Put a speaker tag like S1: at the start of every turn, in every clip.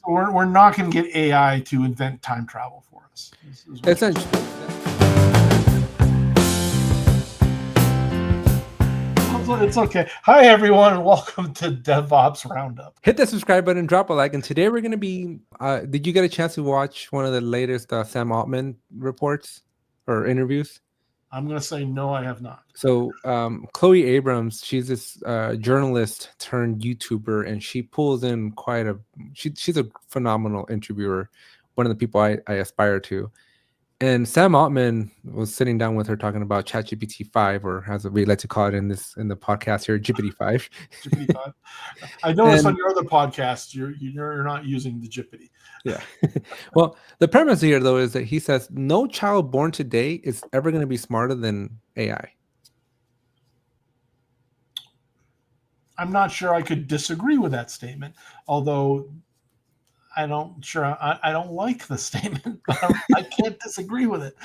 S1: we're not going to get AI to invent time travel for us.
S2: Essentially.
S1: It's okay. Hi, everyone, and welcome to DevOps Roundup.
S2: Hit the subscribe button, drop a like, and today we're going to be... did you get a chance to watch one of the latest Sam Altman reports or interviews?
S1: I'm going to say no, I have not.
S2: So Chloe Abrams, she's this journalist turned YouTuber, and she pulls in quite a... She's a phenomenal interviewer, one of the people I aspire to. And Sam Altman was sitting down with her talking about ChatGPT-5, or as we like to call it in the podcast here, GPT-5.
S1: GPT-5. I noticed on your other podcast, you're not using the GPT.
S2: Yeah. Well, the premise here, though, is that he says no child born today is ever going to be smarter than AI.
S1: I'm not sure I could disagree with that statement, although I don't like the statement. I can't disagree with it.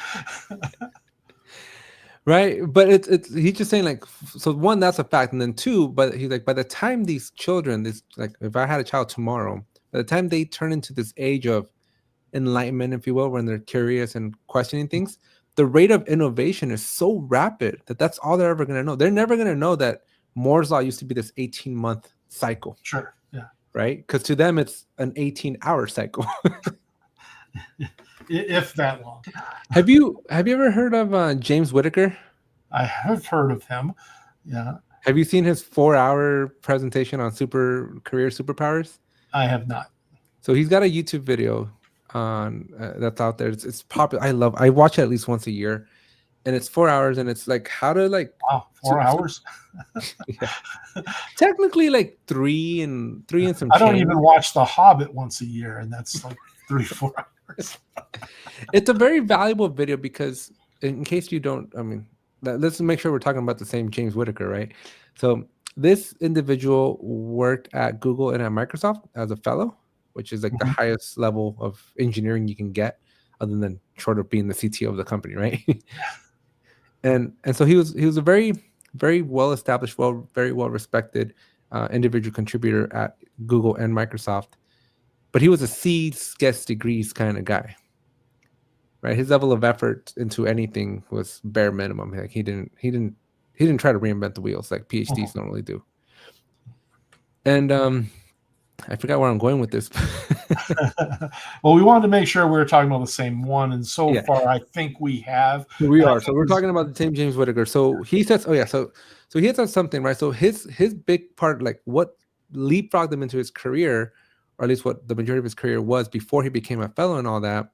S2: Right, but it's he's just saying, like, so one, that's a fact, and then two, but he's like, by the time these children, like, if I had a child tomorrow, by the time they turn into this age of enlightenment, if you will, when they're curious and questioning things, the rate of innovation is so rapid that that's all they're ever going to know. They're never going to know that Moore's law used to be this 18-month cycle.
S1: Sure. Yeah.
S2: Right? Because to them, it's an 18-hour cycle.
S1: If that long.
S2: Have you ever heard of James Whittaker?
S1: I have heard of him. Yeah.
S2: Have you seen his 4-hour presentation on career superpowers?
S1: I have not.
S2: So he's got a YouTube video on that's out there. It's popular. I watch it at least once a year, and it's 4 hours, and it's like how to like...
S1: Wow, 4 hours.
S2: Yeah. Technically, like three and some.
S1: I don't even watch The Hobbit once a year, and that's like 3-4 hours.
S2: It's a very valuable video because, in case you don't, I mean, let's make sure we're talking about the same James Whittaker, right? So this individual worked at Google and at Microsoft as a fellow, which is like the highest level of engineering you can get, other than short of being the CTO of the company, right? and so he was a very, very well established, very well respected individual contributor at Google and Microsoft, but he was a C gets degrees kind of guy, right? His level of effort into anything was bare minimum. Like he didn't try to reinvent the wheels like PhDs normally do. And I forgot where I'm going with this.
S1: Well, we wanted to make sure we were talking about the same one, and so far I think we have.
S2: We are. So we're talking about the same James Whittaker. So he says, so he says something, right? So his big part, like what leapfrogged him into his career, or at least what the majority of his career was before he became a fellow and all that,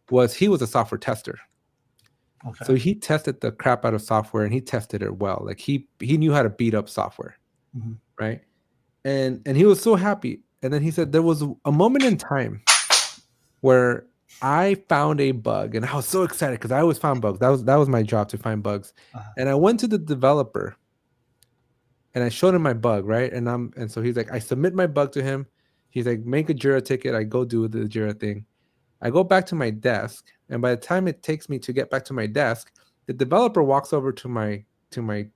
S2: was he was a software tester. Okay. So he tested the crap out of software, and he tested it well. Like he knew how to beat up software, right? And he was so happy. And then he said there was a moment in time where I found a bug, and I was so excited because I always found bugs. That was my job, to find bugs. And I went to the developer, and I showed him my bug, right? And so he's like, I submit my bug to him. He's like, make a Jira ticket. I go do the Jira thing. I go back to my desk, and by the time it takes me to get back to my desk, the developer walks over to my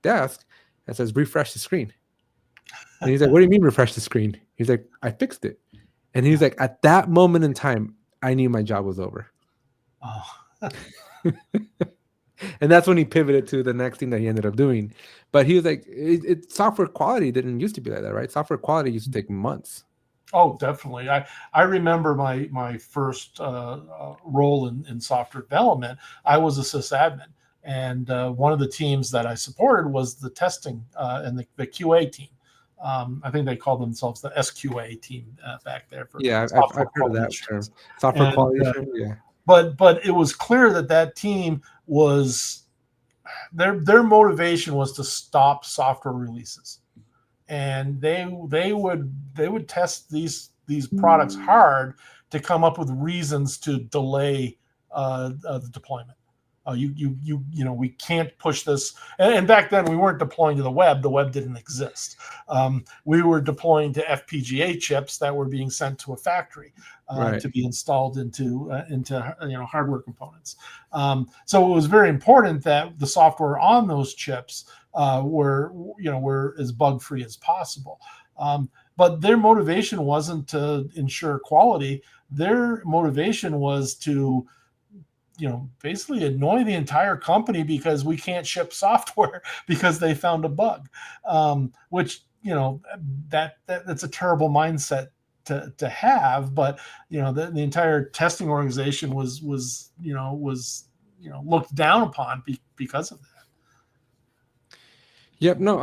S2: desk and says, refresh the screen. And he's like, what do you mean refresh the screen? He's like, I fixed it. And he's like, at that moment in time, I knew my job was over. Oh. And that's when he pivoted to the next thing that he ended up doing. But he was like, software quality didn't used to be like that, right? Software quality used to take months.
S1: Oh, definitely. I remember my first role in software development. I was a sysadmin, and one of the teams that I supported was the testing and the QA team. I think they called themselves the SQA team back there. For
S2: I've heard of that term. Software quality assurance, yeah.
S1: But it was clear that team was their motivation was to stop software releases, and they would test these products hard to come up with reasons to delay the deployment. We can't push this. And back then we weren't deploying to the web. The web didn't exist. We were deploying to FPGA chips that were being sent to a factory to be installed into hardware components. So it was very important that the software on those chips were as bug free as possible. but their motivation wasn't to ensure quality. Their motivation was to, basically annoy the entire company because we can't ship software because they found a bug, which, that's a terrible mindset to have. But, the entire testing organization was looked down upon because of that.
S2: Yep. No.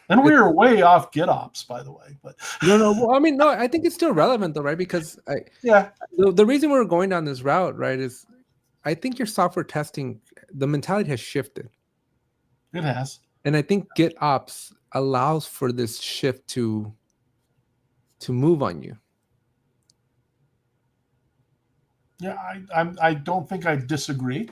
S1: And we were way off GitOps, by the way. But
S2: no. Well, I mean, no. I think it's still relevant though, right? Because the reason we're going down this route, right, is I think your software testing, the mentality has shifted.
S1: It has,
S2: and I think GitOps allows for this shift to move on you.
S1: Yeah, I don't think I disagree.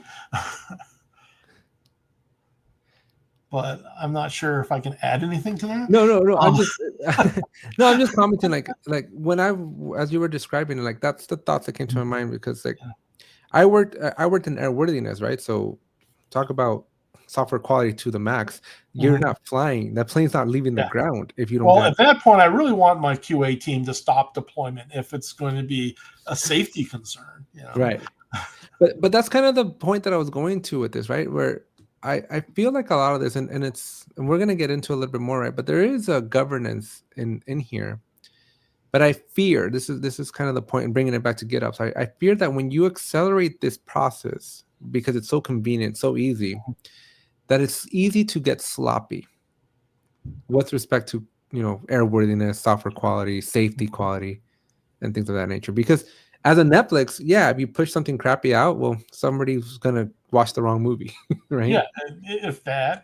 S1: But I'm not sure if I can add anything to that.
S2: No. I'm just I'm just commenting like when as you were describing it, like that's the thoughts that came to my mind, because like I worked in airworthiness, right? So talk about software quality to the max. You're not flying. That plane's not leaving the ground if you don't.
S1: Well, at that point, I really want my QA team to stop deployment if it's going to be a safety concern.
S2: Right. But that's kind of the point that I was going to with this, right? Where I feel like a lot of this, and we're going to get into a little bit more, right? But there is a governance in here. But I fear, this is kind of the point, and bringing it back to GitOps, I fear that when you accelerate this process, because it's so convenient, so easy, that it's easy to get sloppy with respect to, airworthiness, software quality, safety quality, and things of that nature. Because as a Netflix, if you push something crappy out, well, somebody's gonna watch the wrong movie, right?
S1: Yeah, if that,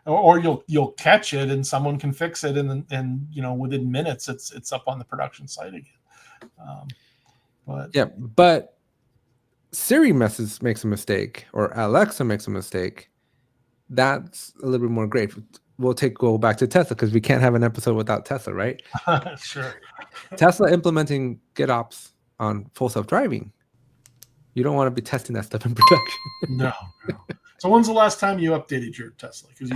S1: or you'll catch it and someone can fix it, and within minutes it's up on the production site again.
S2: But Siri makes a mistake, or Alexa makes a mistake. That's a little bit more great. We'll go back to Tesla, because we can't have an episode without Tesla, right?
S1: Sure.
S2: Tesla implementing GitOps on full self-driving. You don't want to be testing that stuff in production.
S1: No. So when's the last time you updated your Tesla? Because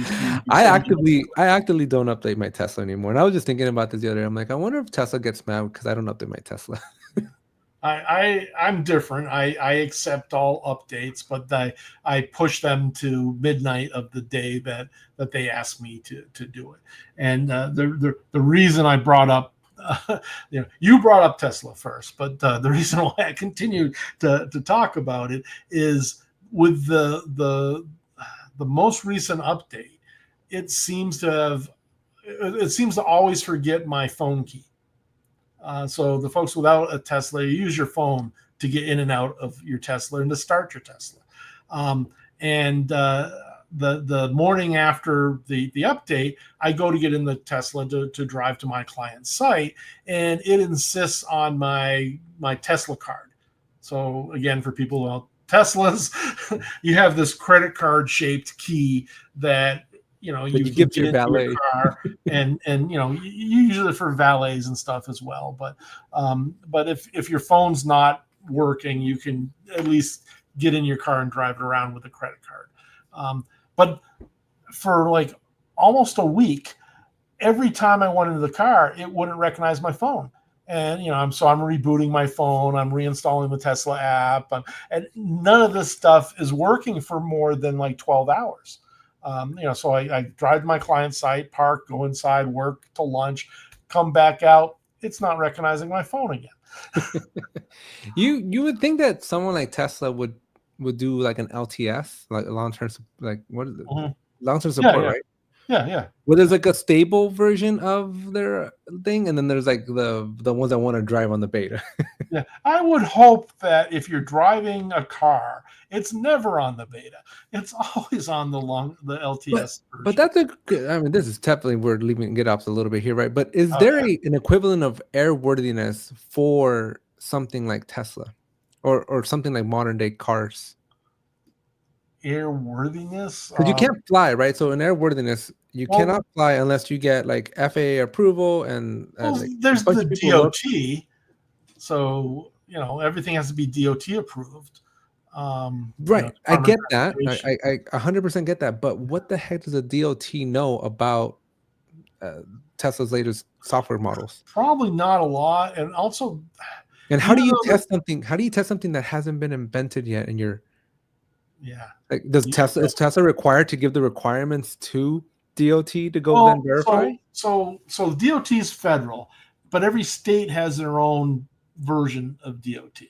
S2: I actively don't update my Tesla anymore. And I was just thinking about this the other day. I'm like, I wonder if Tesla gets mad because I don't update my Tesla.
S1: I'm different. I accept all updates, but I push them to midnight of the day that they ask me to do it. And the reason I brought up, you brought up Tesla first, but the reason why I continued to talk about it is with the most recent update, it seems to always forget my phone key. So the folks without a Tesla, you use your phone to get in and out of your Tesla and to start your Tesla. The morning after the update, I go to get in the Tesla to drive to my client's site, and it insists on my Tesla card. So again, for people who have Teslas, you have this credit card shaped key that you
S2: give to your valet.
S1: Your car, and usually for valets and stuff as well. But if your phone's not working, you can at least get in your car and drive it around with a credit card. But for like almost a week, every time I went into the car, it wouldn't recognize my phone. And I'm rebooting my phone, I'm reinstalling the Tesla app, and none of this stuff is working for more than like 12 hours. So I drive to my client site, park, go inside, work till lunch, come back out. It's not recognizing my phone again.
S2: You would think that someone like Tesla would do like an LTS, like a long-term, like what is it? Mm-hmm. Long-term support, right?
S1: Yeah.
S2: Well, there's like a stable version of their thing, and then there's like the ones that want to drive on the beta.
S1: Yeah, I would hope that if you're driving a car, it's never on the beta. It's always on the LTS version.
S2: But that's this is definitely, we're leaving GitOps a little bit here, right? But is there an equivalent of airworthiness for something like Tesla, or something like modern day cars?
S1: Airworthiness?
S2: Because you can't fly, right? So in airworthiness, you cannot fly unless you get like FAA approval, and
S1: there's the DOT. So everything has to be DOT approved.
S2: Right, I get that. I 100% get that. But what the heck does a DOT know about Tesla's latest software models?
S1: Probably not a lot, and also,
S2: And how do you
S1: though
S2: test something? How do you test something that hasn't been invented yet? And you're
S1: yeah.
S2: like, is Tesla required to give the requirements to DOT to go then
S1: Well,
S2: verify?
S1: so DOT is federal, but every state has their own version of DOT.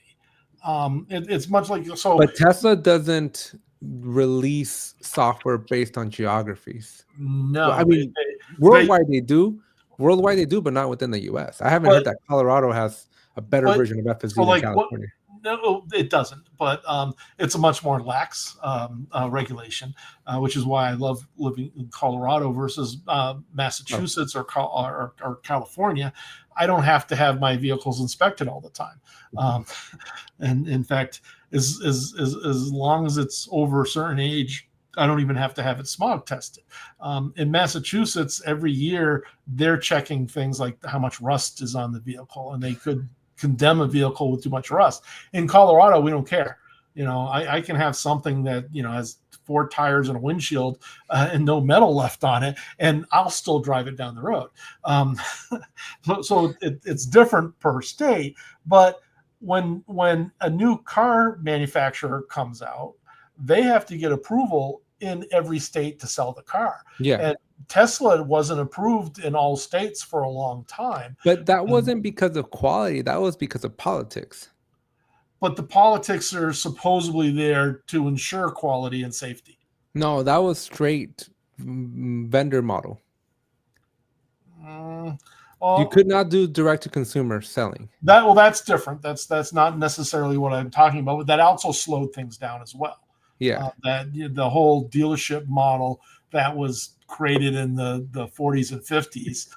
S1: It's much like so.
S2: But Tesla doesn't release software based on geographies. Well, I
S1: No,
S2: mean, worldwide they do. Worldwide they do, but not within the U.S. I haven't heard that Colorado has a better version of FSD than California.
S1: No, it doesn't. But it's a much more lax regulation, which is why I love living in Colorado versus Massachusetts or California. I don't have to have my vehicles inspected all the time, and in fact, as long as it's over a certain age, I don't even have to have it smog tested. In Massachusetts, every year they're checking things like how much rust is on the vehicle, and they could condemn a vehicle with too much rust. In Colorado, we don't care. I can have something that has 4 tires and a windshield and no metal left on it, and I'll still drive it down the road. So it's different per state. But when a new car manufacturer comes out, they have to get approval in every state to sell the car.
S2: Yeah.
S1: And Tesla wasn't approved in all states for a long time.
S2: But that wasn't because of quality. That was because of politics.
S1: But the politics are supposedly there to ensure quality and safety.
S2: No, that was straight vendor model. You could not do direct to consumer selling.
S1: That's different. That's not necessarily what I'm talking about. But that also slowed things down as well.
S2: Yeah.
S1: That the whole dealership model that was created in the 40s and 50s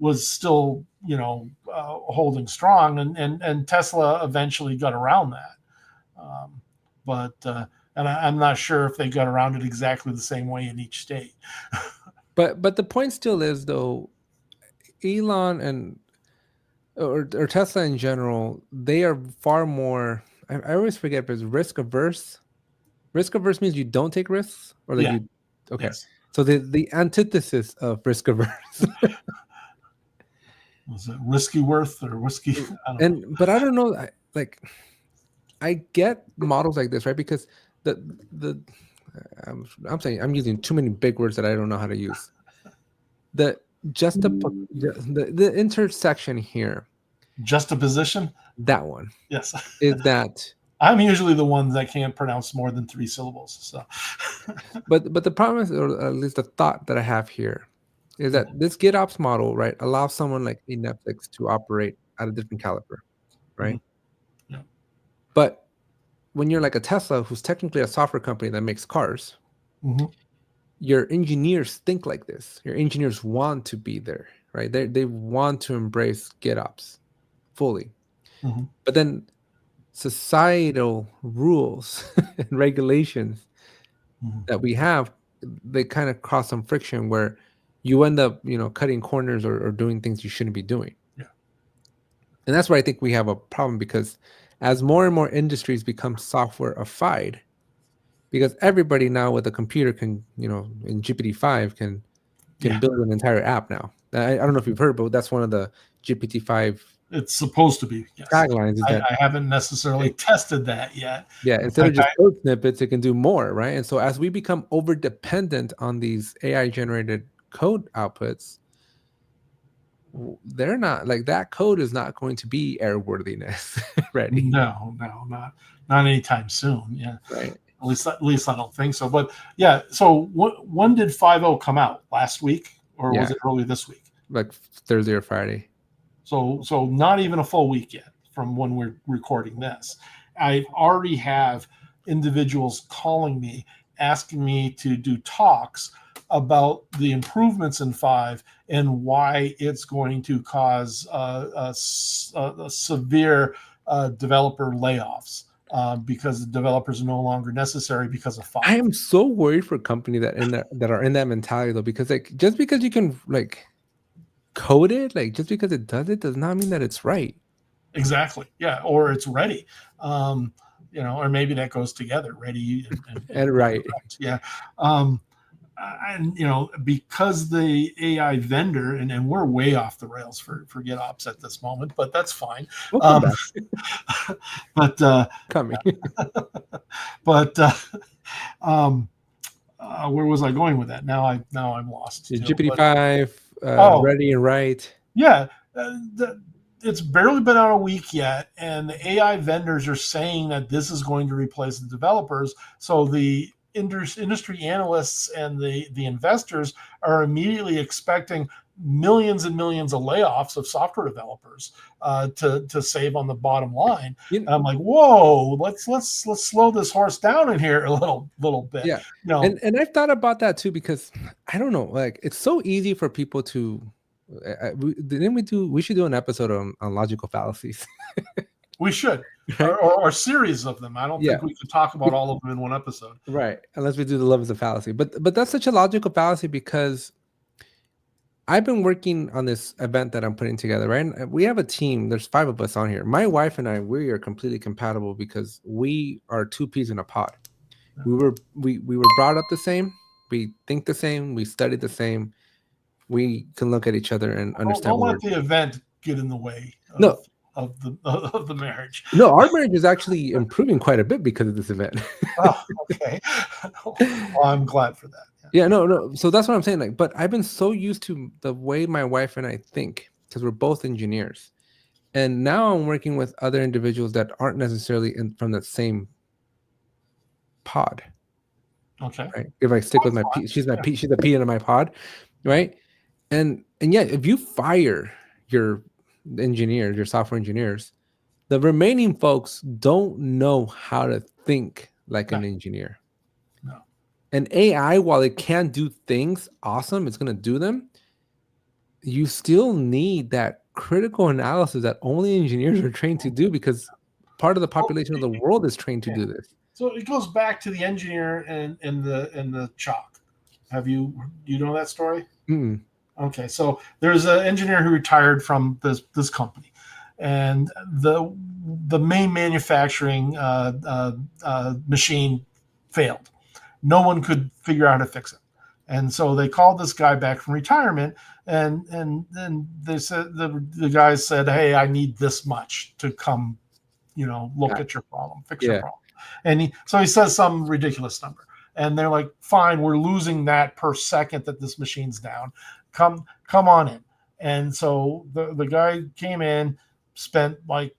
S1: was still holding strong, and Tesla eventually got around that. And I'm not sure if they got around it exactly the same way in each state.
S2: But the point still is, though, Elon or Tesla in general, they are far more. I always forget, but it's risk averse. Risk averse means you don't take risks, or like you. Okay, yes. So the antithesis of risk averse.
S1: Was it risky worth or risky?
S2: But I don't know. I get models like this, right? Because I'm saying I'm using too many big words that I don't know how to use. The intersection here.
S1: Juxtaposition.
S2: That one.
S1: Yes.
S2: Is that.
S1: I'm usually the one that can't pronounce more than 3 syllables. So,
S2: but the problem is, or at least the thought that I have here, is that this GitOps model, right, allows someone like a Netflix to operate at a different caliber, right?
S1: Mm-hmm. Yeah.
S2: But when you're like a Tesla, who's technically a software company that makes cars,
S1: mm-hmm.
S2: your engineers think like this. Your engineers want to be there, right? They want to embrace GitOps fully,
S1: mm-hmm.
S2: but then societal rules and regulations
S1: mm-hmm.
S2: that we have, they kind of cause some friction where you end up, cutting corners or doing things you shouldn't be doing.
S1: Yeah.
S2: And that's where I think we have a problem, because as more and more industries become software-ified, because everybody now with a computer can, in GPT-5 can build an entire app now. I don't know if you've heard, but that's one of the GPT-5
S1: it's supposed to be. Yes.
S2: Taglines is that
S1: I haven't necessarily tested that yet.
S2: Yeah, instead of just code snippets, it can do more, right? And so as we become over dependent on these AI generated code outputs, they're not like, that code is not going to be airworthiness ready.
S1: No, not anytime soon. Yeah,
S2: right.
S1: At least I don't think so. But yeah, so when did 5.0 come out? Last week, or was it early this week?
S2: Like Thursday or Friday.
S1: So not even a full week yet from when we're recording this. I already have individuals calling me, asking me to do talks about the improvements in 5 and why it's going to cause a severe developer layoffs because the developers are no longer necessary because of 5.
S2: I am so worried for companies that are in that mentality, though, because just because you can code it, just because it does not mean that it's right.
S1: Exactly. Yeah. Or it's ready. Or maybe that goes together, ready and
S2: right.
S1: Yeah. and because the AI vendor, and we're way off the rails for GitOps at this moment, but that's fine.
S2: We'll come back.
S1: But
S2: Coming.
S1: but where was I going with that? Now I'm lost.
S2: GPT-5, ready and right.
S1: Yeah, it's barely been out a week yet, and the AI vendors are saying that this is going to replace the developers. So the industry analysts and the investors are immediately expecting millions and millions of layoffs of software developers to save on the bottom line. And I'm like, whoa, let's slow this horse down in here a little bit.
S2: Yeah, and I've thought about that too, because I don't know, like it's so easy for people to. We should do an episode on logical fallacies.
S1: We should, right? or a series of them. I don't think we could talk about all of them in one episode.
S2: Right, unless we do the love is a fallacy. But that's such a logical fallacy, because I've been working on this event that I'm putting together, right? And we have a team. There's 5 of us on here. My wife and I, we are completely compatible because we are 2 peas in a pod. We were brought up the same. We think the same. We studied the same. We can look at each other and understand.
S1: Don't let the event get in the way of the marriage.
S2: No, our marriage is actually improving quite a bit because of this event.
S1: Oh, okay. Well, I'm glad for that.
S2: Yeah, no. So that's what I'm saying. Like, but I've been so used to the way my wife and I think, because we're both engineers, and now I'm working with other individuals that aren't necessarily from the same pod.
S1: Okay.
S2: Right. If I stick with my P, she's a P in my pod, right? And yeah, if you fire your engineers, your software engineers, the remaining folks don't know how to think like an engineer.
S1: No.
S2: And AI, while it can do things awesome, it's going to do them. You still need that critical analysis that only engineers are trained to do, because part of the population of the world is trained to do this.
S1: So it goes back to the engineer and the chalk. You know that story?
S2: Mm-mm.
S1: Okay, so there's an engineer who retired from this company, and the main manufacturing machine failed. No one could figure out how to fix it, and so they called this guy back from retirement, and they said the guy said, "Hey, I need this much to come, look at your problem, fix your problem," and he says some ridiculous number. And they're like, fine, we're losing that per second that this machine's down. Come on in. And so the guy came in, spent like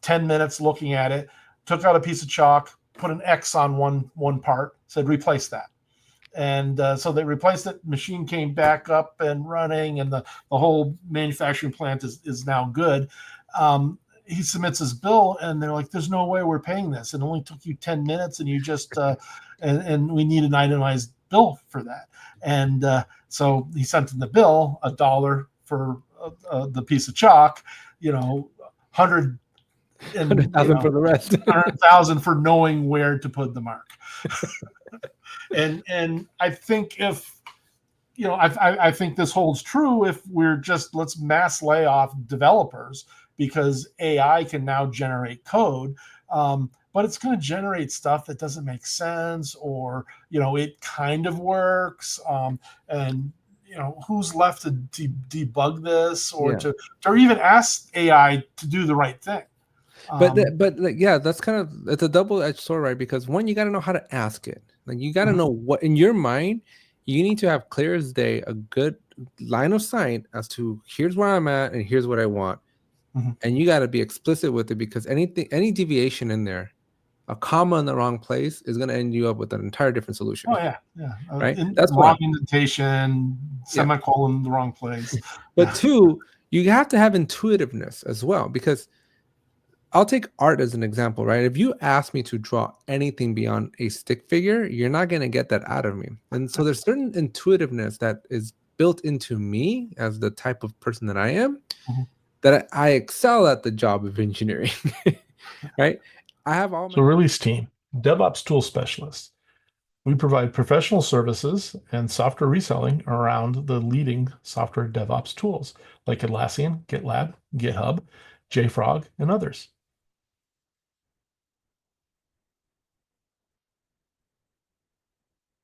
S1: 10 minutes looking at it, took out a piece of chalk, put an X on one part, said, replace that. And so they replaced it. Machine came back up and running, and the whole manufacturing plant is now good. He submits his bill, and they're like, there's no way we're paying this. It only took you 10 minutes, and you just and we need an itemized bill for that. And so he sent in the bill, $1 for the piece of chalk, 100,000
S2: for the rest,
S1: 100,000 for knowing where to put the mark. and I think I think this holds true if we're just, let's mass lay off developers, because AI can now generate code. But it's going to generate stuff that doesn't make sense, or it kind of works, and who's left to debug this, or to even ask AI to do the right thing.
S2: But that's kind of, it's a double-edged sword, right? Because one, you got to know how to ask it. Like, you got to know what in your mind. You need to have clear as day a good line of sight as to, here's where I'm at and here's what I want. And you got to be explicit with it, because any deviation in there, a comma in the wrong place, is going to end you up with an entire different solution.
S1: Oh yeah.
S2: Right.
S1: That's wrong indentation, semicolon in the wrong place.
S2: But 2, you have to have intuitiveness as well, because I'll take art as an example, right? If you ask me to draw anything beyond a stick figure, you're not going to get that out of me. And so there's certain intuitiveness that is built into me as the type of person that I am, that I excel at the job of engineering, right? I have all.
S1: So Release Team, DevOps tool specialists. We provide professional services and software reselling around the leading software DevOps tools like Atlassian, GitLab, GitHub, JFrog, and others.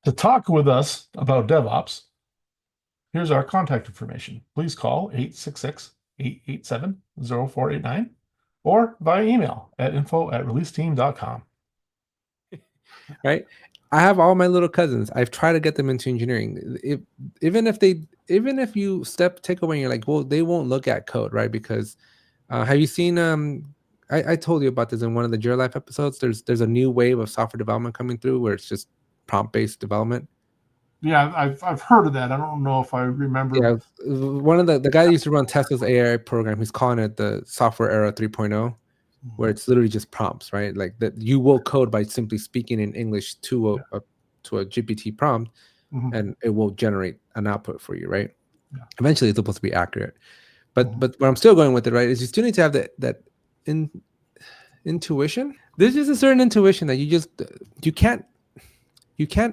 S1: To talk with us about DevOps, here's our contact information. Please call 866-887-0489 or via email at info@releaseteam.com.
S2: Right? I have all my little cousins. I've tried to get them into engineering. Even if you take away and you're like, well, they won't look at code, right? Because have you seen I told you about this in one of the Your Life episodes. There's a new wave of software development coming through where it's just prompt-based development.
S1: Yeah, I've heard of that. I don't know if I remember.
S2: Yeah, one of the guy that used to run Tesla's AI program, he's calling it the software era 3.0, where it's literally just prompts, right? Like that you will code by simply speaking in English to a GPT prompt, and it will generate an output for you, right?
S1: Yeah.
S2: Eventually, it's supposed to be accurate. But where I'm still going with it, right, is you still need to have that intuition. There's just a certain intuition that you can't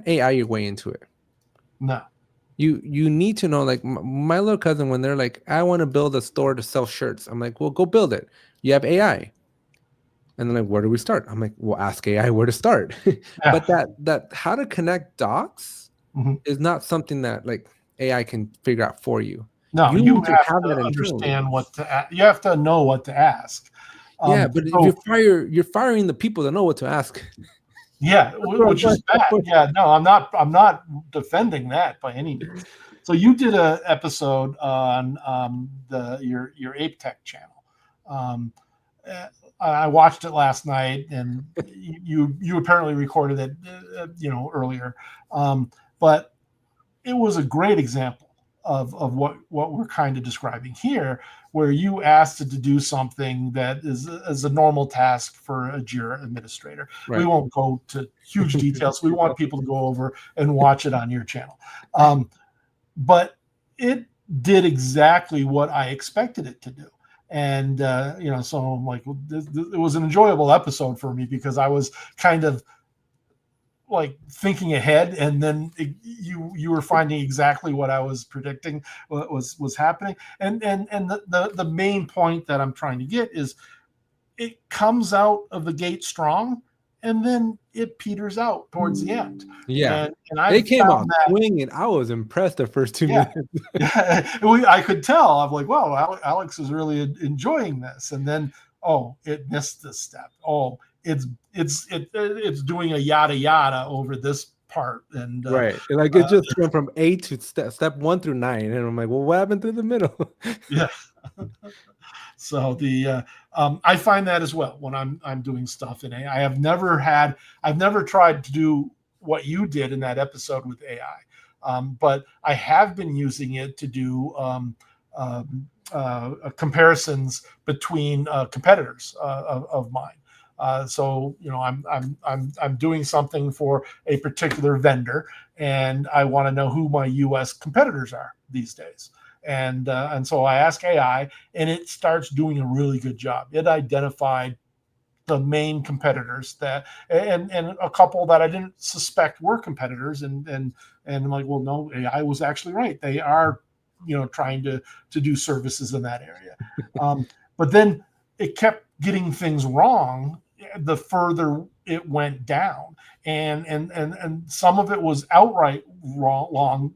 S2: AI your way into it.
S1: No.
S2: You need to know, like my little cousin, when they're like, I want to build a store to sell shirts. I'm like, well, go build it. You have AI. And they're like, where do we start? I'm like, well, ask AI where to start. Yeah. But that how to connect dots is not something that like AI can figure out for you.
S1: No, you have to understand what to. You have to know what to ask.
S2: Yeah, but if you're firing the people that know what to ask.
S1: Yeah, which is bad. Yeah, no, I'm not defending that by any means. So you did an episode on your Ape Tech channel. I watched it last night, and you apparently recorded it, earlier. But it was a great example of what we're kind of describing here, where you asked it to do something that is a normal task for a Jira administrator. Right. We won't go to huge details. We want people to go over and watch it on your channel. But it did exactly what I expected it to do. And, so I'm like, it was an enjoyable episode for me because I was kind of like thinking ahead, and then you were finding exactly what I was predicting what was happening. And the main point that I'm trying to get is it comes out of the gate strong, and then it peters out towards the end.
S2: Yeah, and they came out swinging. I was impressed the first 2 minutes.
S1: Yeah, I could tell. I'm like, wow, Alex is really enjoying this. And then, it missed this step. It's doing a yada yada over this part, and
S2: right, like it just went from A to step 1 through 9, and I'm like, well, what happened through the middle?
S1: Yeah. So I find that as well when I'm doing stuff in AI. I've never tried to do what you did in that episode with AI, but I have been using it to do comparisons between competitors of mine. So I'm doing something for a particular vendor, and I want to know who my U.S. competitors are these days. And so I ask AI, and it starts doing a really good job. It identified the main competitors and a couple that I didn't suspect were competitors, and I'm like, well, no, AI was actually right. They are, trying to do services in that area. But then it kept getting things wrong the further it went down, and some of it was outright wrong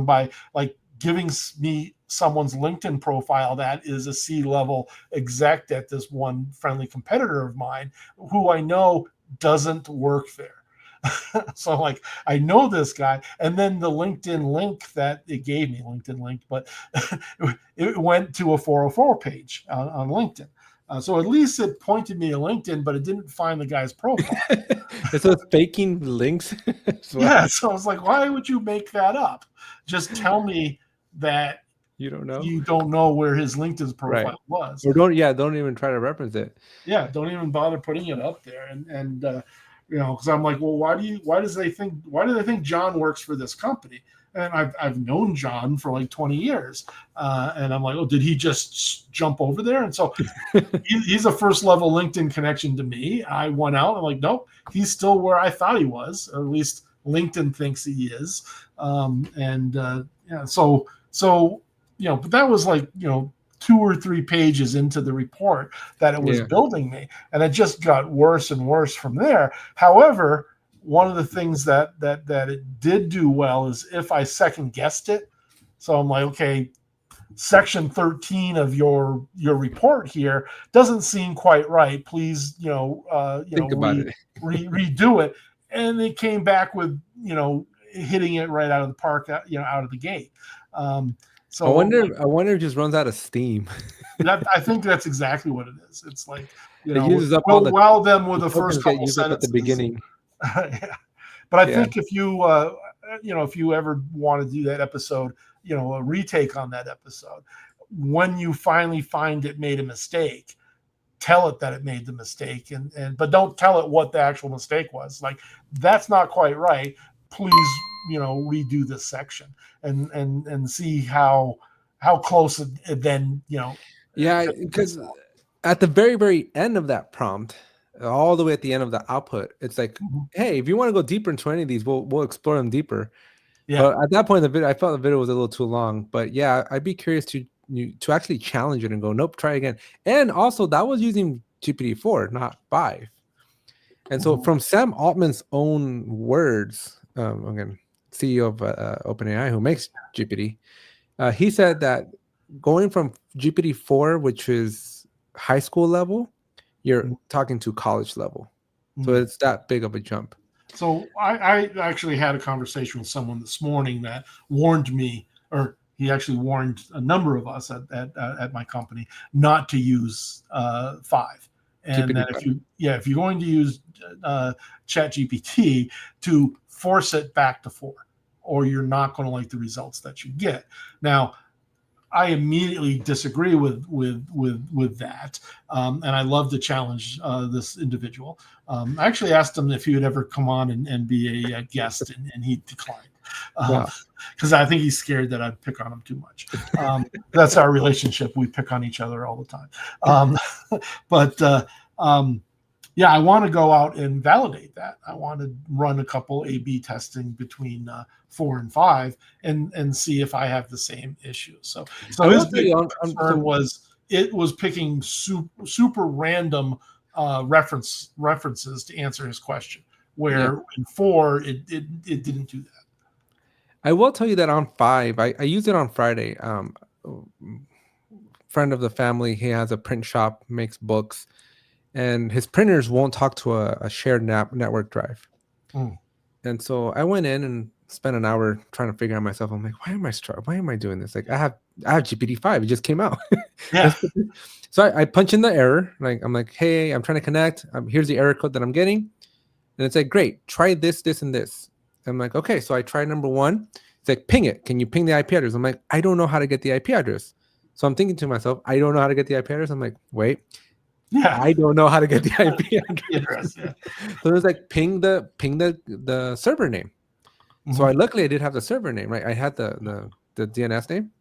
S1: by like giving me someone's LinkedIn profile that is a C-level exec at this one friendly competitor of mine who I know doesn't work there. So like, I know this guy, and then the LinkedIn link that it gave me, but it went to a 404 page on LinkedIn. So at least it pointed me to LinkedIn, but it didn't find the guy's profile.
S2: So it's faking links.
S1: Yeah. So I was like, why would you make that up? Just tell me that
S2: you
S1: don't know where his LinkedIn profile was.
S2: Or don't even try to reference it.
S1: Yeah. Don't even bother putting it up there. And because I'm like, well, why do they think John works for this company? And I've known John for like 20 years. And I'm like, oh, did he just jump over there? And so he's a first level LinkedIn connection to me. I went out. I'm like, nope, he's still where I thought he was, or at least LinkedIn thinks he is. So but that was like, 2 or 3 pages into the report that it was building me. And it just got worse and worse from there. However, one of the things that it did do well is if I second guessed it. So I'm like, okay, section 13 of your report here doesn't seem quite right. Please,
S2: Think about it.
S1: redo it. And it came back with, hitting it right out of the park, out of the gate. So
S2: I wonder if it just runs out of steam.
S1: I think that's exactly what it is. It's like,
S2: It uses up all
S1: we'll
S2: the
S1: wow them with the
S2: tokens
S1: first
S2: get
S1: couple
S2: used up
S1: sentences.
S2: at the beginning.
S1: Yeah. But I think if you, if you ever want to do that episode, a retake on that episode, when you finally find it made a mistake, tell it that it made the mistake, but don't tell it what the actual mistake was. Like, that's not quite right. Please, redo this section and see how close it then,
S2: Yeah, because at the very, very end of that prompt, all the way at the end of the output, it's like, hey, if you want to go deeper into any of these, we'll explore them deeper.
S1: Yeah.
S2: But at that point, the video, I felt the video was a little too long. But yeah, I'd be curious to actually challenge it and go, nope, try again. And also, that was using GPT-4, not 5. And so, from Sam Altman's own words, again, CEO of OpenAI, who makes GPT, he said that going from GPT-4, which is high school level, you're talking to college level. So it's that big of a jump.
S1: So I actually had a conversation with someone this morning that warned me, or he actually warned a number of us at my company not to use 5. And
S2: GPT-5.
S1: that if you're going to use ChatGPT, to force it back to 4, or you're not going to like the results that you get. Now, I immediately disagree with that, and I love to challenge this individual. I actually asked him if he would ever come on and be a guest, and he declined, because I think he's scared that I'd pick on him too much. That's our relationship; we pick on each other all the time. Yeah, I want to go out and validate that. I want to run a couple A/B testing between 4 and 5 and see if I have the same issue. So his big concern was it was picking super random references to answer his question, where in 4 it didn't do that.
S2: I will tell you that on 5, I used it on Friday. Friend of the family, he has a print shop, makes books, and his printers won't talk to a shared network drive. And so I went in and spent an hour trying to figure out myself. I'm like, why am I doing this? Like, I have GPT-5. It just came out.
S1: Yeah.
S2: So I punch in the error. Like, I'm like, hey, I'm trying to connect. Here's the error code that I'm getting. And it's like, great, try this, this, and this. I'm like, okay. So I tried number 1. It's like, ping it. Can you ping the IP address? I'm like, I don't know how to get the IP address. So I'm thinking to myself, I don't know how to get the IP address. I'm like, wait. Yeah, I don't know how to get the IP address. So it's like ping the server name. So luckily I did have the server name, right? I had the DNS name.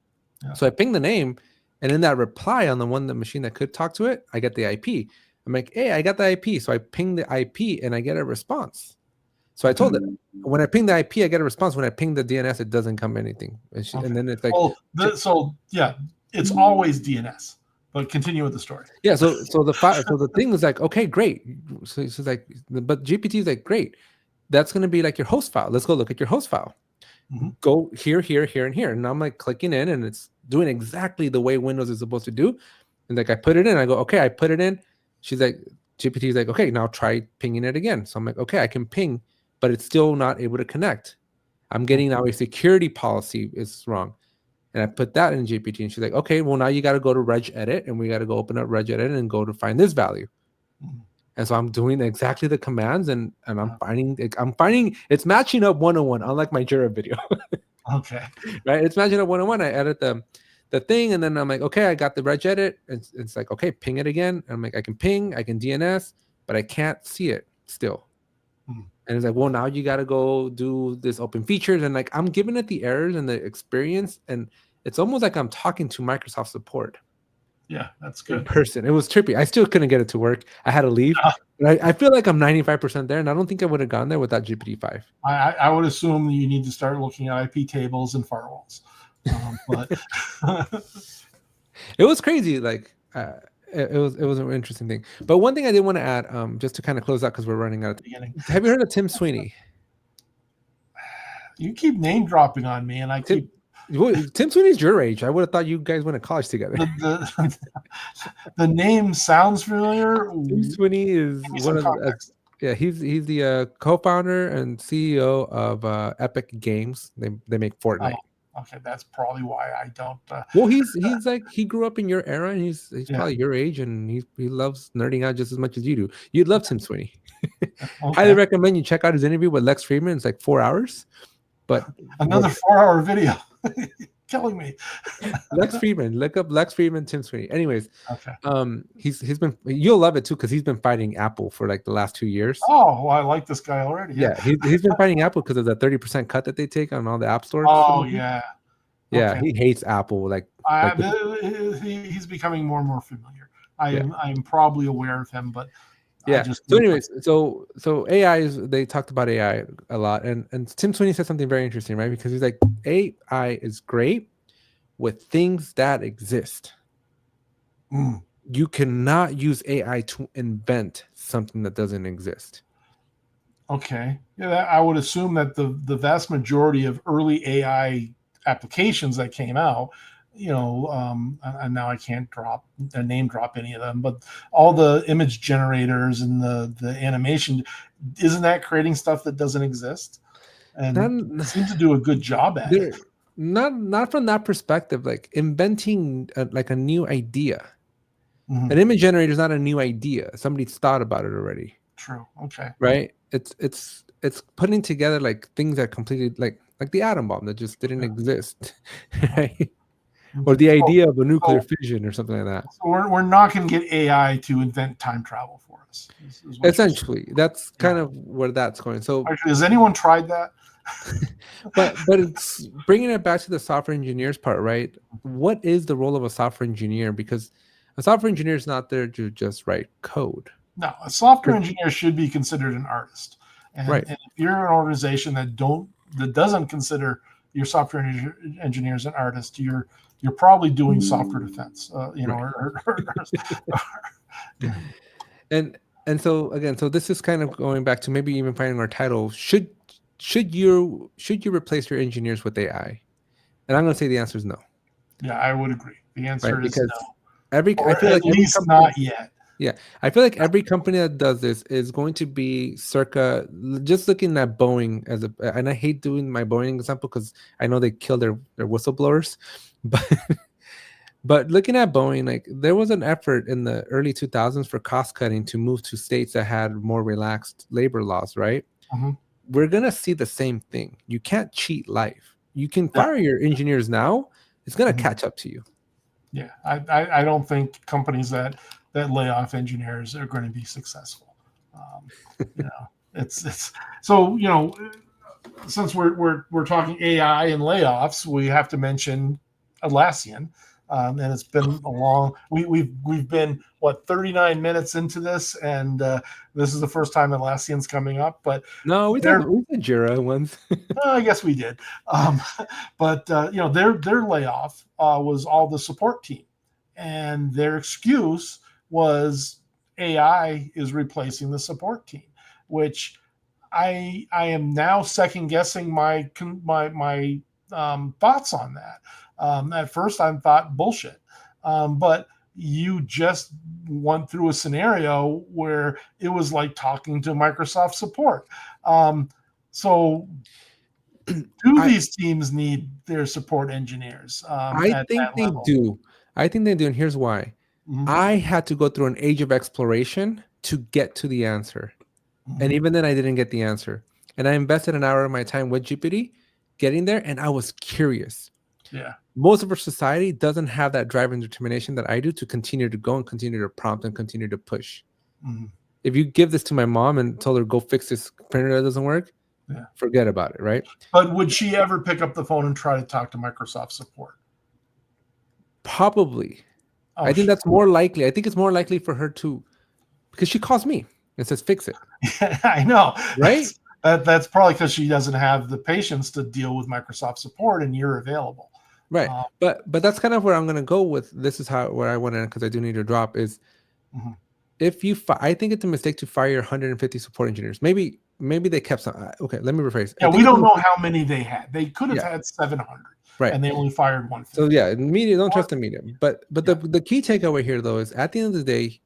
S2: So I pinged the name, and in that reply on the machine that could talk to it, I get the IP. I'm like, hey, I got the IP. So I ping the IP and I get a response. So I told it, when I ping the IP, I get a response. When I ping the DNS, it doesn't come anything. And then it's like,
S1: it's always DNS. But continue with the story.
S2: Yeah, so the thing was like, okay, great. So it's like, but GPT is like, great. That's going to be like your host file. Let's go look at your host file. Go here, here, here, and here. And I'm like clicking in, and it's doing exactly the way Windows is supposed to do. And like I put it in, I go, okay, I put it in. She's like, GPT is like, okay, now try pinging it again. So I'm like, okay, I can ping, but it's still not able to connect. I'm getting now a security policy is wrong. And I put that in GPT, and she's like, okay, well, now you got to go to regedit, and we got to go open up regedit and go to find this value. And so I'm doing exactly the commands, and I'm finding it's matching up 101, unlike my Jira video.
S1: Okay.
S2: Right? It's matching up 101. I edit the thing, and then I'm like, okay, I got the regedit. It's like, okay, ping it again. And I'm like, I can ping, I can DNS, but I can't see it still. And it's like, well, now you got to go do this open features. And like, I'm giving it the errors and the experience. And it's almost like I'm talking to Microsoft support.
S1: Yeah, that's good.
S2: In person. It was trippy. I still couldn't get it to work. I had to leave. I feel like I'm 95% there. And I don't think I would have gone there without GPT-5.
S1: I would assume you need to start looking at IP tables and firewalls. But
S2: it was crazy. Like, it was an interesting thing. But one thing I did want to add, just to kind of close out because we're running out of
S1: Beginning.
S2: Have you heard of Tim Sweeney?
S1: You keep name dropping on me, and I keep
S2: Tim Sweeney's your age. I would have thought you guys went to college together.
S1: the name sounds familiar.
S2: Tim Sweeney is
S1: Give me
S2: one
S1: some
S2: of the
S1: context.
S2: he's the co-founder and CEO of Epic Games. They make Fortnite.
S1: Okay, that's probably why I don't.
S2: Well, he's like he grew up in your era, and he's probably your age, and he loves nerding out just as much as you do. You'd love Tim Sweeney. Highly recommend you check out his interview with Lex Friedman. It's like 4 hours, but
S1: another 4-hour video. Killing me.
S2: Lex Friedman, look up Lex Friedman, Tim Sweeney. Anyways,
S1: okay.
S2: He's been, you'll love it too because he's been fighting Apple for like the last 2 years.
S1: Oh, well, I like this guy already.
S2: Yeah, he's been fighting Apple because of the 30% cut that they take on all the app stores.
S1: Oh yeah.
S2: Yeah, okay. He hates Apple.
S1: He's becoming more and more familiar. I'm probably aware of him, but
S2: yeah. So anyways, so AI they talked about AI a lot, and Tim Sweeney said something very interesting, right? Because he's like, AI is great with things that exist. You cannot use AI to invent something that doesn't exist.
S1: Okay. Yeah, I would assume that the vast majority of early AI applications that came out, and now I can't name drop any of them, but all the image generators and the animation, isn't that creating stuff that doesn't exist? And seems to do a good job at it.
S2: Not from that perspective, like inventing a new idea. An image generator is not a new idea. Somebody's thought about it already.
S1: True. Okay.
S2: Right. It's putting together like things that completely like the atom bomb that just didn't exist. Right. Or the idea of a nuclear fission or something like that.
S1: So we're not going to get AI to invent time travel for us.
S2: Essentially, that's kind of where that's going. So,
S1: actually, has anyone tried that?
S2: but it's bringing it back to the software engineers part, right? What is the role of a software engineer? Because a software engineer is not there to just write code.
S1: No, a software engineer should be considered an artist. And if you're an organization that doesn't consider your software engineers an artist, you're probably doing software defense,
S2: and so again, so this is kind of going back to maybe even finding our title. Should you replace your engineers with AI? And I'm going to say the answer is no.
S1: Yeah, I would agree. The answer is no.
S2: I feel like
S1: at least not yet.
S2: Yeah, I feel like every company that does this is going to be circa, just looking at Boeing and I hate doing my Boeing example because I know they kill their whistleblowers, but looking at Boeing, like there was an effort in the early 2000s for cost cutting to move to states that had more relaxed labor laws, right? We're going to see the same thing. You can't cheat life. You can fire your engineers now. It's going to catch up to you.
S1: Yeah, I don't think companies that lay off engineers are going to be successful. It's so since we're talking AI and layoffs, we have to mention Atlassian, and it's been a long. We've been 39 minutes into this, and this is the first time Atlassian's coming up. But
S2: no, we did Jira once.
S1: I guess we did, but their layoff was all the support team, and their excuse was AI is replacing the support team, which I am now second guessing my thoughts on that. At first, I thought bullshit, but you just went through a scenario where it was like talking to Microsoft support. So, these teams need their support engineers?
S2: I think they do. I think they do, and here's why. I had to go through an age of exploration to get to the answer. And even then I didn't get the answer. And I invested an hour of my time with GPT getting there, and I was curious.
S1: Yeah.
S2: Most of our society doesn't have that drive and determination that I do to continue to go and continue to prompt and continue to push. If you give this to my mom and told her, go fix this printer that doesn't work, forget about it, right?
S1: But would she ever pick up the phone and try to talk to Microsoft support?
S2: Probably. I think that's more likely. I think it's more likely for her to, because she calls me and says, fix it.
S1: Yeah, I know.
S2: Right?
S1: That's probably because she doesn't have the patience to deal with Microsoft support and you're available.
S2: Right. But that's kind of where I'm going to go with. This is where I want to, because I do need to drop is, if you, I think it's a mistake to fire your 150 support engineers. Maybe they kept some. Okay, let me rephrase.
S1: Yeah, we don't know how many they had. They could have had 700,
S2: right?
S1: And they only fired 150.
S2: So yeah, media, don't trust the media. But the key takeaway here though is, at the end of the day,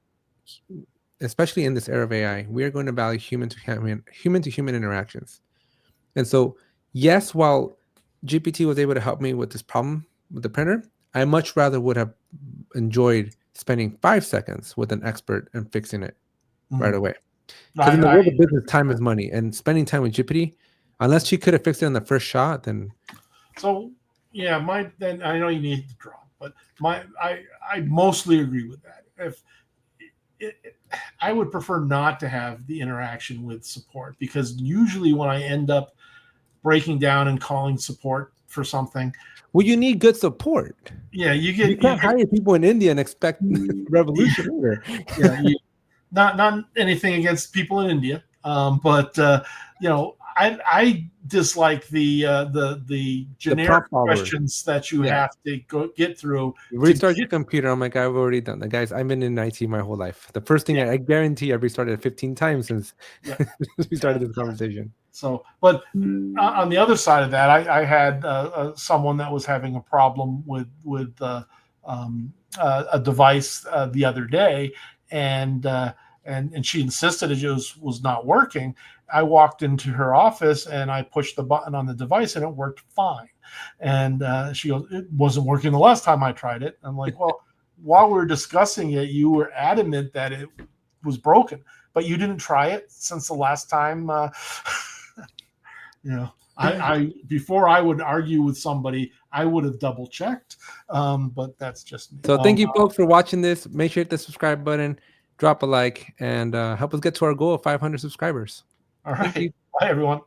S2: especially in this era of AI, we are going to value human to human interactions. And so, yes, while GPT was able to help me with this problem with the printer, I much rather would have enjoyed spending 5 seconds with an expert and fixing it right away. Because in the world of business, time is money, and spending time with GPT, unless she could have fixed it on the first shot, then.
S1: So yeah, then I know you need to drop, but I mostly agree with that. I would prefer not to have the interaction with support, because usually when I end up breaking down and calling support for something,
S2: well, you need good support.
S1: Yeah, you
S2: can't hire people in India and expect revolution either.
S1: Yeah, not anything against people in India, but I dislike the generic questions that you have to get through.
S2: Restart your computer. I'm like, I've already done that, guys. I've been in IT my whole life. The first thing I guarantee I've restarted 15 times since we started this conversation.
S1: So, but on the other side of that, I had someone that was having a problem with a device the other day, and she insisted it was not working. I walked into her office and I pushed the button on the device and it worked fine. And she goes, "It wasn't working the last time I tried it." I'm like, "Well, while we were discussing it, you were adamant that it was broken, but you didn't try it since the last time." I before I would argue with somebody, I would have double checked. But that's just me.
S2: So thank you folks for watching this. Make sure to hit the subscribe button, drop a like, and help us get to our goal of 500 subscribers.
S1: All right. Bye, everyone.